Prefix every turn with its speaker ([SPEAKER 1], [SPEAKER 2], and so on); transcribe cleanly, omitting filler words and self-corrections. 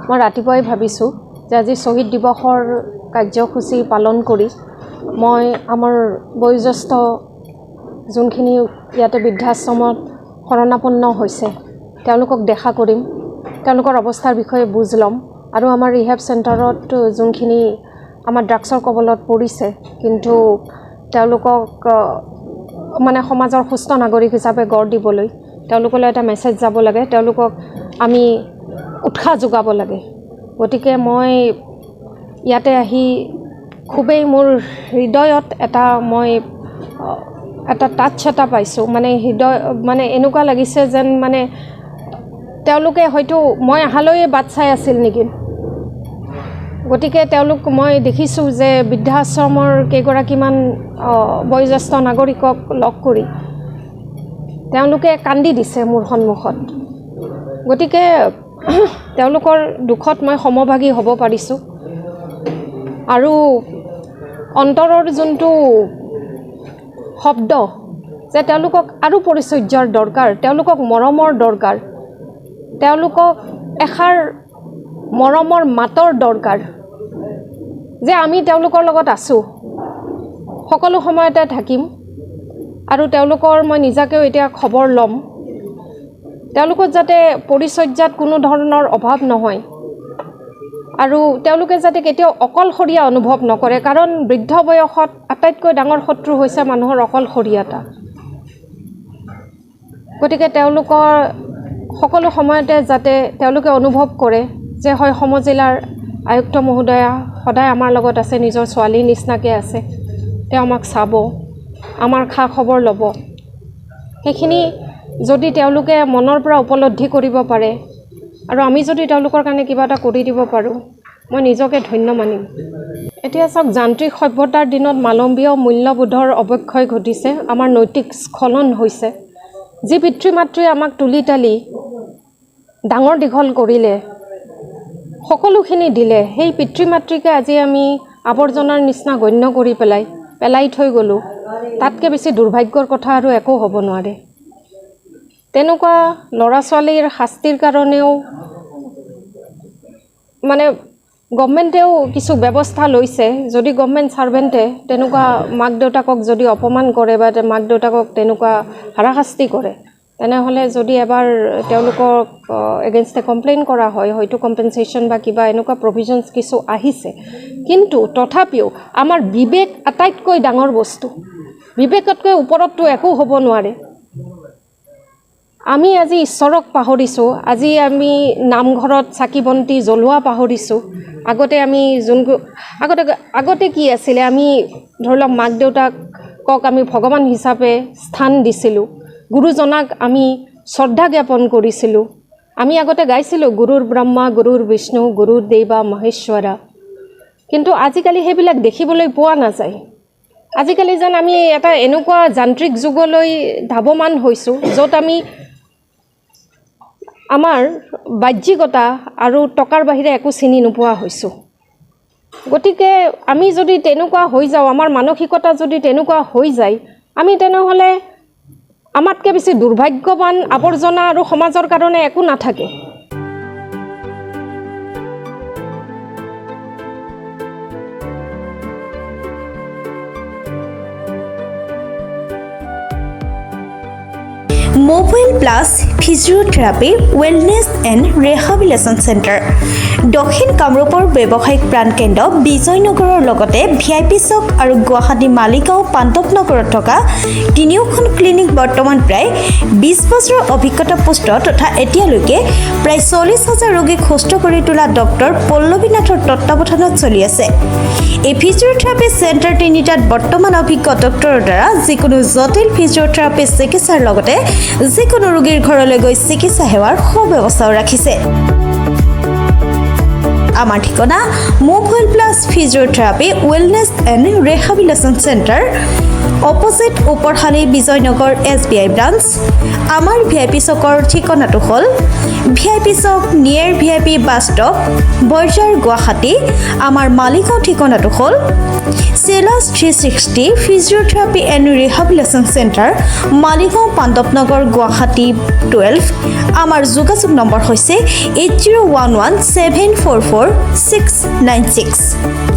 [SPEAKER 1] মই ৰাতিপুৱাই ভাবিছোঁ যে আজি শ্বহীদ দিৱসৰ কাৰ্যসূচী পালন কৰি মই আমাৰ বয়োজ্যেষ্ঠ যোনখিনি ইয়াতে বৃদ্ধাশ্ৰমত শৰণাপন্ন হৈছে তেওঁলোকক দেখা কৰিম, তেওঁলোকৰ অৱস্থাৰ বিষয়ে বুজ ল'ম আৰু আমাৰ ৰিহেব চেণ্টাৰত যোনখিনি আমাৰ ড্ৰাগছৰ কবলত পৰিছে কিন্তু তেওঁলোকক মানে সমাজৰ সুস্থ নাগৰিক হিচাপে গঢ় দিবলৈ তেওঁলোকলৈ এটা মেছেজ যাব লাগে, তেওঁলোকক আমি উৎসাহ যোগাব লাগে। গতিকে মই ইয়াতে আহি খুবেই মোৰ হৃদয়ত এটা টাচ এটা পাইছোঁ, মানে হৃদয় মানে এনেকুৱা লাগিছে যেন মানে তেওঁলোকে হয়তো মই অহালৈয়ে বাট চাই আছিল নেকি। গতিকে মই দেখিছোঁ যে বৃদ্ধাশ্ৰমৰ কেইগৰাকীমান বয়োজ্যেষ্ঠ নাগৰিকক লগ কৰি তেওঁলোকে কান্দি দিছে মোৰ সন্মুখত। গতিকে তেওঁলোকৰ দুখত মই সমভাগী হ'ব পাৰিছোঁ আৰু অন্তৰৰ যোনটো শব্দ যে তেওঁলোকক আৰু পৰিচৰ্যাৰ দৰকাৰ, তেওঁলোকক মৰমৰ দৰকাৰ, তেওঁলোকক এষাৰ মৰমৰ মাতৰ দৰকাৰ, যে আমি তেওঁলোকৰ লগত আছোঁ, সকলো সময়তে থাকিম আৰু তেওঁলোকৰ মই নিজাকেও এতিয়া খবৰ ল'ম, তেওঁলোকৰ যাতে পৰিচৰ্যাত কোনো ধৰণৰ অভাৱ নহয় আৰু তেওঁলোকে যাতে কেতিয়াও অকলশৰীয়া অনুভৱ নকৰে, কাৰণ বৃদ্ধ বয়সত আটাইতকৈ ডাঙৰ শত্ৰু হৈছে মানুহৰ অকলশৰীয়াতা। গতিকে তেওঁলোকৰ সকলো সময়তে যাতে তেওঁলোকে অনুভৱ কৰে যে হয় সমজিলাৰ আয়ুক্ত মহোদয়া সদায় আমাৰ লগত আছে, নিজৰ ছোৱালীৰ নিচিনাকৈ আছে, তেওঁ আমাক চাব, আমাৰ খা খবৰ ল'ব। সেইখিনি যদি তেওঁলোকে মনৰ পৰা উপলব্ধি কৰিব পাৰে আৰু আমি যদি তেওঁলোকৰ কাৰণে কিবা এটা কৰি দিব পাৰোঁ, মই নিজকে ধন্য মানিম। এতিয়া চাওক, যান্ত্ৰিক সভ্যতাৰ দিনত মানৱীয় মূল্যবোধৰ অৱক্ষয় ঘটিছে, আমাৰ নৈতিক স্খলন হৈছে। যি পিতৃ মাতৃয়ে আমাক তুলি তালি ডাঙৰ দীঘল কৰিলে, সকলোখিনি দিলে, সেই পিতৃ মাতৃকে আজি আমি আৱৰ্জনাৰ নিচিনা গণ্য কৰি পেলাই থৈ গ'লোঁ। তাতকৈ বেছি দুৰ্ভাগ্যৰ কথা আৰু একো হ'ব নোৱাৰে। তেনেকুৱা ল'ৰা ছোৱালীৰ শাস্তিৰ কাৰণেও মানে গভমেণ্টেও কিছু ব্যৱস্থা লৈছে। যদি গভমেণ্ট ছাৰ্ভেণ্টে তেনেকুৱা মাক দেউতাকক যদি অপমান কৰে বা মাক দেউতাকক তেনেকুৱা হাৰাশাস্তি কৰে, তেনেহ'লে যদি এবাৰ তেওঁলোকক এগেইনষ্টে কমপ্লেইন কৰা হয়, হয়তো কম্পেনচেশ্যন বা কিবা এনেকুৱা প্ৰভিজনছ কিছু আহিছে। কিন্তু তথাপিও আমাৰ বিবেক আটাইতকৈ ডাঙৰ বস্তু, বিবেকতকৈ ওপৰততো একো হ'ব নোৱাৰে। আমি আজি ঈশ্বৰক পাহৰিছোঁ, আজি আমি নামঘৰত চাকি বন্তি জ্বলোৱা পাহৰিছোঁ। আগতে কি আছিলে, আমি ধৰি লওক মাক দেউতাকক আমি ভগৱান হিচাপে স্থান দিছিলোঁ, গুৰুজনাক আমি শ্ৰদ্ধা জ্ঞাপন কৰিছিলোঁ। আমি আগতে গাইছিলোঁ গুৰুৰ ব্ৰহ্মা গুৰুৰ বিষ্ণু গুৰুৰ দেৱা মহেশ্বৰা, কিন্তু আজিকালি সেইবিলাক দেখিবলৈ পোৱা নাযায়। আজিকালি যেন আমি এটা এনেকুৱা যান্ত্ৰিক যুগলৈ ধাৱমান হৈছোঁ য'ত আমি আমাৰ বাহ্যিকতা আৰু টকাৰ বাহিৰে একো চিনি নোপোৱা হৈছোঁ। গতিকে আমি যদি তেনেকুৱা হৈ যাওঁ, আমাৰ মানসিকতা যদি তেনেকুৱা হৈ যায়, আমি তেনেহ'লে আমাতকৈ বেছি দুৰ্ভাগ্যৱান আৱৰ্জনা আৰু সমাজৰ কাৰণে একো নাথাকে।
[SPEAKER 2] Mobile plus physiotherapy wellness and rehabilitation centre, দক্ষিণ কামৰূপৰ ব্যৱসায়িক প্ৰাণকেন্দ্ৰ বিজয়নগৰৰ লগতে VIP চক আৰু গুৱাহাটী মালিগাঁও পাণ্ডৱনগৰত থকা তিনিওখন ক্লিনিক বৰ্তমান প্ৰায় 20 বছৰৰ অভিজ্ঞতা পুষ্ট তথা এতিয়ালৈকে প্ৰায় 40,000 ৰোগীক সুস্থ কৰি তোলা ডক্টৰ পল্লৱী নাথৰ তত্ত্বাৱধানত চলি আছে। এই ফিজিঅ'থেৰাপি চেণ্টাৰ তিনিটাত বৰ্তমান অভিজ্ঞ ডক্টৰৰ দ্বাৰা যিকোনো জটিল ফিজিঅ'থেৰাপি চিকিৎসাৰ লগতে যিকোনো ৰোগীৰ ঘৰলৈ গৈ চিকিৎসা সেৱাৰ সুব্যৱস্থাও ৰাখিছে। আমাৰ ঠিকনা mobile plus physiotherapy wellness and rehabilitation centre, opposite ওপৰশালী বিজয়নগৰ SBI ব্ৰাঞ্চ। আমাৰ VIP চকৰ ঠিকনাটো হ'ল VIP Chowk near VIP bus stop Borjhar Guwahati. আমাৰ মালিগাঁও ঠিকনাটো হ'ল চেলাছ 360 physiotherapy and rehabilitation centre Maligaon Pandavnagar Guwahati 12। আমাৰ যোগাযোগ নম্বৰ হৈছে 8011744696।